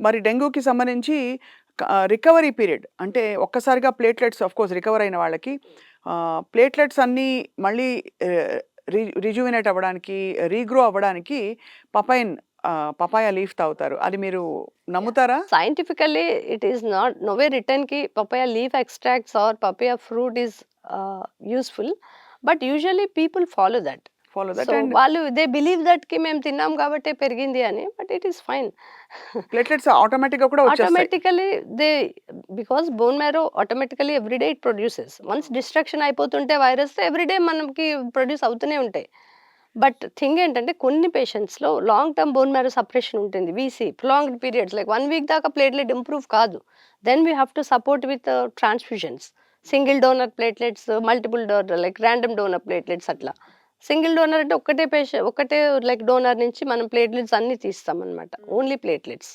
మరి డెంగ్యూకి సంబంధించి recovery period అంటే ఒక్కసారిగా ప్లేట్లెట్స్ ఆఫ్‌కోర్స్ రికవర్ అయిన వాళ్ళకి ప్లేట్లెట్స్ అన్నీ మళ్ళీ రిజువినేట్ అవ్వడానికి, రీగ్రో అవ్వడానికి పపైన్ పపాయ లీఫ్ తాగుతారు. అది మీరు నమ్ముతారా? Scientifically, it is not nowhere written ki papaya leaf extracts or papaya fruit is useful, but usually people follow that. Follow that so and వాళ్ళు దే బిలీవ్ దట్ కి మేము తిన్నాం కాబట్టే పెరిగింది అని, but it is fine. Platelets ఆటోమేటిక్‌గా కూడా వచ్చేస్తాయి. Automatically they because bone marrow automatically everyday it produces. Once destruction అయిపోతుంటే వైరస్ ఎవ్రీడే మనకి ప్రొడ్యూస్ అవుతూనే ఉంటాయి. బట్ థింగ్ ఏంటంటే కొన్ని పేషెంట్స్‌లో long term bone marrow suppression ఉంటుంది. We see prolonged periods like 1 week దాకా ప్లేట్లెట్ ఇంప్రూవ్ కాదు. Then we have to support with transfusions. Single donor platelets, multiple donor like random donor platelets అట్లా. Single donor అంటే ఒక్కటే like donor నుంచి మనం platelets అన్నీ తీస్తామనమాట. Only platelets.